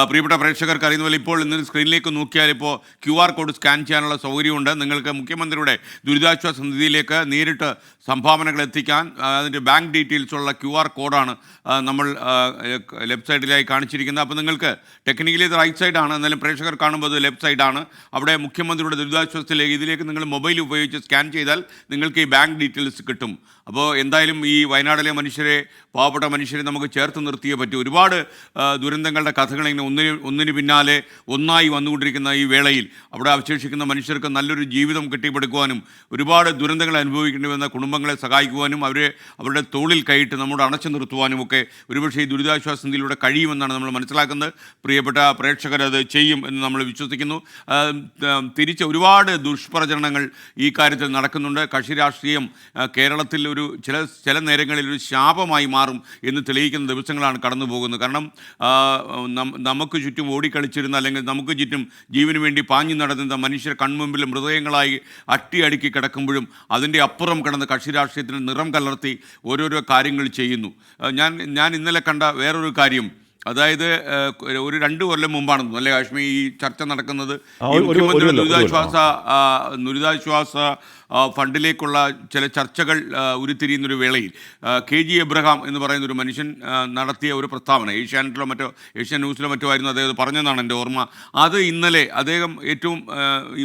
പ്രിയപ്പെട്ട പ്രേക്ഷകർക്ക് അറിയുന്ന പോലെ ഇപ്പോൾ ഇന്ന് സ്ക്രീനിലേക്ക് നോക്കിയാൽ ഇപ്പോൾ QR കോഡ് സ്കാൻ ചെയ്യാനുള്ള സൗകര്യമുണ്ട്. നിങ്ങൾക്ക് മുഖ്യമന്ത്രിയുടെ ദുരിതാശ്വാസ നിധിയിലേക്ക് നേരിട്ട് സംഭാവനകൾ എത്തിക്കാൻ അതിൻ്റെ ബാങ്ക് ഡീറ്റെയിൽസ് ഉള്ള QR കോഡാണ് നമ്മൾ ലെഫ്റ്റ് സൈഡിലായി കാണിച്ചിരിക്കുന്നത്. അപ്പോൾ നിങ്ങൾക്ക് ടെക്നിക്കലി ഇത് റൈറ്റ് സൈഡാണ്, എന്നാലും പ്രേക്ഷകർ കാണുമ്പോൾ അത് ലെഫ്റ്റ് സൈഡാണ്. അവിടെ മുഖ്യമന്ത്രിയുടെ ദുരിതാശ്വാസത്തിലേക്ക് ഇതിലേക്ക് നിങ്ങൾ മൊബൈൽ ഉപയോഗിച്ച് സ്കാൻ ചെയ്താൽ നിങ്ങൾക്ക് ഈ ബാങ്ക് ഡീറ്റെയിൽസ് കിട്ടും. അപ്പോൾ എന്തായാലും ഈ വയനാട്ടിലെ മനുഷ്യരെ, പാവപ്പെട്ട മനുഷ്യരെ നമുക്ക് ചേർത്ത് നിർത്തിയേ പറ്റൂ. ഒരുപാട് ദുരന്തങ്ങളുടെ കഥകൾ ഇങ്ങനെ ഒന്നിന് പിന്നാലെ ഒന്നായി വന്നുകൊണ്ടിരിക്കുന്ന ഈ വേളയിൽ അവിടെ അവശേഷിക്കുന്ന മനുഷ്യർക്ക് നല്ലൊരു ജീവിതം കെട്ടിപ്പടുക്കുവാനും ഒരുപാട് ദുരന്തങ്ങൾ അനുഭവിക്കേണ്ടി വന്ന കുടുംബങ്ങളെ സഹായിക്കുവാനും അവരുടെ തോളിൽ കൈയിട്ട് നമ്മോട് അണച്ചു നിർത്തുവാനും ഒക്കെ ഒരുപക്ഷേ ഈ ദുരിതാശ്വാസ നിധിയിലൂടെ കഴിയുമെന്നാണ് നമ്മൾ മനസ്സിലാക്കുന്നത്. പ്രിയപ്പെട്ട പ്രേക്ഷകർ അത് ചെയ്യും എന്ന് നമ്മൾ വിശ്വസിക്കുന്നു. തിരിച്ച് ഒരുപാട് ദുഷ്പ്രചരണങ്ങൾ ഈ കാര്യത്തിൽ നടക്കുന്നുണ്ട്. കക്ഷി രാഷ്ട്രീയം കേരളത്തിൽ ചില നേരങ്ങളിൽ ഒരു ശാപമായി മാറും എന്ന് തെളിയിക്കുന്ന ദിവസങ്ങളാണ് കടന്നു പോകുന്നത്. കാരണം നമുക്ക് ചുറ്റും ഓടിക്കളിച്ചിരുന്ന, അല്ലെങ്കിൽ നമുക്ക് ചുറ്റും ജീവന് വേണ്ടി പാഞ്ഞു നടന്ന മനുഷ്യർ കൺമുമ്പിൽ മൃതദേഹങ്ങളായി അട്ടിയടുക്കി കിടക്കുമ്പോഴും അതിൻ്റെ അപ്പുറം കടന്ന് കക്ഷി രാഷ്ട്രീയത്തിന് നിറം കലർത്തി ഓരോരോ കാര്യങ്ങൾ ചെയ്യുന്നു. ഞാൻ ഇന്നലെ കണ്ട വേറൊരു കാര്യം, അതായത് ഒരു 2 കൊല്ലം മുമ്പാണെന്നു അല്ലേ കാശ്മീർ ഈ ചർച്ച നടക്കുന്നത്, ഈ മുഖ്യമന്ത്രി ദുരിതാശ്വാസ ഫണ്ടിലേക്കുള്ള ചില ചർച്ചകൾ ഉരുത്തിരിയുന്നൊരു വേളയിൽ KG എബ്രഹാം എന്ന് പറയുന്നൊരു മനുഷ്യൻ നടത്തിയ ഒരു പ്രസ്താവന ഏഷ്യാൻ ന്യൂസിലോ മറ്റോ ആയിരുന്നു അദ്ദേഹം പറഞ്ഞതെന്നാണ് എൻ്റെ ഓർമ്മ. അത് ഇന്നലെ അദ്ദേഹം ഏറ്റവും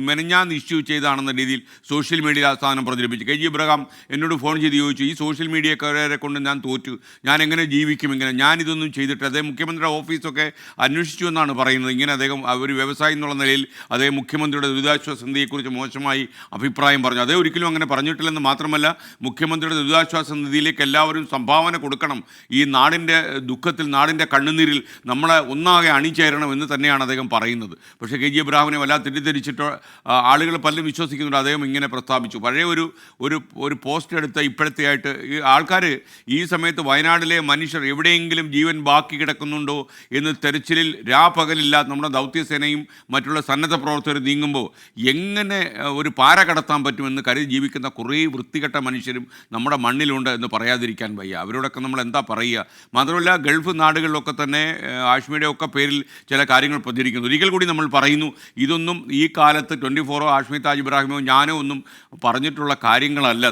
മെനഞ്ഞാന്ന് ഇഷ്യൂ ചെയ്താണെന്ന രീതിയിൽ സോഷ്യൽ മീഡിയയിൽ ആ സാധനം പ്രചരിപ്പിച്ചു. KG എബ്രഹാം എന്നോട് ഫോൺ ചെയ്ത് ചോദിച്ചു, ഈ സോഷ്യൽ മീഡിയക്കാരെ കൊണ്ട് ഞാൻ തോറ്റു, ഞാൻ എങ്ങനെ ജീവിക്കും, ഇങ്ങനെ ഞാനിതൊന്നും ചെയ്തിട്ട്. അദ്ദേഹം മുഖ്യമന്ത്രിയുടെ ഓഫീസൊക്കെ അന്വേഷിച്ചു എന്നാണ് പറയുന്നത്. ഇങ്ങനെ അദ്ദേഹം ഒരു വ്യവസായി എന്നുള്ള നിലയിൽ അദ്ദേഹം മുഖ്യമന്ത്രിയുടെ ദുരിതാശ്വാസ നിധിയെക്കുറിച്ച് മോശമായി അഭിപ്രായം പറഞ്ഞു. അദ്ദേഹം ഒരിക്കലും അങ്ങനെ പറഞ്ഞിട്ടില്ലെന്ന് മാത്രമല്ല, മുഖ്യമന്ത്രിയുടെ ദുരിതാശ്വാസ നിധിയിലേക്ക് എല്ലാവരും സംഭാവന കൊടുക്കണം, ഈ നാടിൻ്റെ ദുഃഖത്തിൽ, നാടിൻ്റെ കണ്ണുനീരിൽ നമ്മളെ ഒന്നാകെ അണിചേരണം എന്ന് തന്നെയാണ് അദ്ദേഹം പറയുന്നത്. പക്ഷേ KG എബ്രഹാമിനെ വല്ലാതെ തെറ്റിദ്ധരിച്ചിട്ട് ആളുകൾ പലരും വിശ്വസിക്കുന്നുണ്ട് അദ്ദേഹം ഇങ്ങനെ പ്രസ്താവിച്ചു. പഴയ ഒരു പോസ്റ്റ് എടുത്ത ഇപ്പോഴത്തെ ആയിട്ട് ഈ ആൾക്കാർ ഈ സമയത്ത് വയനാട്ടിലെ മനുഷ്യർ എവിടെയെങ്കിലും ജീവൻ ബാക്കി കിടക്കുന്നുണ്ടോ എന്ന് തെരച്ചിലിൽ രാപകലില്ലാതെ നമ്മുടെ ദൗത്യസേനയും മറ്റുള്ള സന്നദ്ധ പ്രവർത്തകർ നീങ്ങുമ്പോൾ എങ്ങനെ ഒരു പാര കടത്താൻ പറ്റുമെന്ന് കരുതി ജീവിക്കുന്ന കുറേ വൃത്തികെട്ട മനുഷ്യരും നമ്മുടെ മണ്ണിലുണ്ട് എന്ന് പറയാതിരിക്കാൻ വയ്യ. അവരോടൊക്കെ നമ്മൾ എന്താ പറയുക? മാത്രമല്ല, ഗൾഫ് നാടുകളിലൊക്കെ തന്നെ ആഷ്മിയുടെ ഒക്കെ പേരിൽ ചില കാര്യങ്ങൾ പ്രചരിക്കുന്നു. ഒരിക്കൽ കൂടി നമ്മൾ പറയുന്നു, ഇതൊന്നും ഈ കാലത്ത് 24 ആഷ്മി താജ് ഇബ്രാഹിമോ ഞാനോ ഒന്നും പറഞ്ഞിട്ടുള്ള കാര്യങ്ങളല്ല.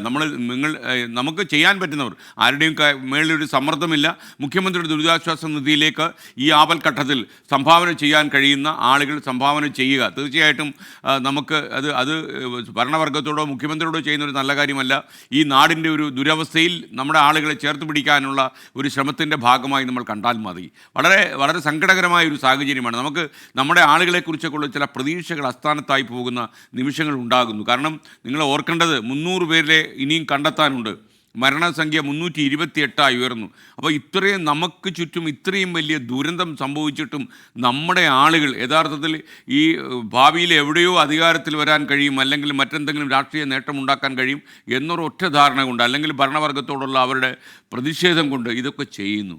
നമുക്ക് ചെയ്യാൻ പറ്റുന്നവർ, ആരുടെയും മേളിലൊരു സമ്മർദ്ദമില്ല, മുഖ്യമന്ത്രിയുടെ ദുരിതാശ്വാസ നിധിയിലേക്ക് ഈ ആപൽഘട്ടത്തിൽ സംഭാവന ചെയ്യാൻ കഴിയുന്ന ആളുകൾ സംഭാവന ചെയ്യുക. തീർച്ചയായിട്ടും നമുക്ക് അത് ഭരണവർഗത്തോടോ മുഖ്യമന്ത്രിയോടോ ചെയ്യുന്നൊരു നല്ല കാര്യമല്ല. ഈ നാടിൻ്റെ ഒരു ദുരവസ്ഥയിൽ നമ്മുടെ ആളുകളെ ചേർത്ത് പിടിക്കാനുള്ള ഒരു ശ്രമത്തിൻ്റെ ഭാഗമായി നമ്മൾ കണ്ടാൽ മതി. വളരെ വളരെ സങ്കടകരമായ ഒരു സാഹചര്യമാണ്. നമുക്ക് നമ്മുടെ ആളുകളെക്കുറിച്ചൊക്കെയുള്ള ചില പ്രതീക്ഷകൾ അസ്ഥാനത്തായി പോകുന്ന നിമിഷങ്ങൾ ഉണ്ടാകുന്നു. കാരണം നിങ്ങൾ ഓർക്കേണ്ടത് 300 പേരെ ഇനിയും കണ്ടെത്താനുണ്ട്. മരണസംഖ്യ 328 ഉയർന്നു. അപ്പോൾ ഇത്രയും നമുക്ക് ചുറ്റും ഇത്രയും വലിയ ദുരന്തം സംഭവിച്ചിട്ടും നമ്മുടെ ആളുകൾ യഥാർത്ഥത്തിൽ ഈ ഭാവിയിൽ എവിടെയോ അധികാരത്തിൽ വരാൻ കഴിയും, അല്ലെങ്കിൽ മറ്റെന്തെങ്കിലും രാഷ്ട്രീയ നേട്ടമുണ്ടാക്കാൻ കഴിയും എന്നൊരൊറ്റ ധാരണ കൊണ്ട്, അല്ലെങ്കിൽ ഭരണവർഗത്തോടുള്ള അവരുടെ പ്രതിഷേധം കൊണ്ട് ഇതൊക്കെ ചെയ്യുന്നു.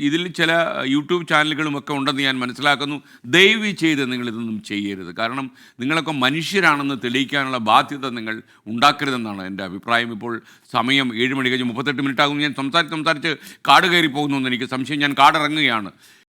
ഇതിൽ ചില യൂട്യൂബ് ചാനലുകളുമൊക്കെ ഉണ്ടെന്ന് ഞാൻ മനസ്സിലാക്കുന്നു. ദയവ് ചെയ്ത് നിങ്ങളിതൊന്നും ചെയ്യരുത്. കാരണം നിങ്ങളൊക്കെ മനുഷ്യരാണെന്ന് തെളിയിക്കാനുള്ള ബാധ്യത നിങ്ങൾ ഉണ്ടാക്കരുതെന്നാണ് എൻ്റെ അഭിപ്രായം. ഇപ്പോൾ സമയം 7 മണി കഴിഞ്ഞ് 38 മിനിറ്റ് ആകും. ഞാൻ സംസാരിച്ച് കാട് കയറി പോകുന്നു എന്ന് എനിക്ക് സംശയം. ഞാൻ കാടിറങ്ങുകയാണ്.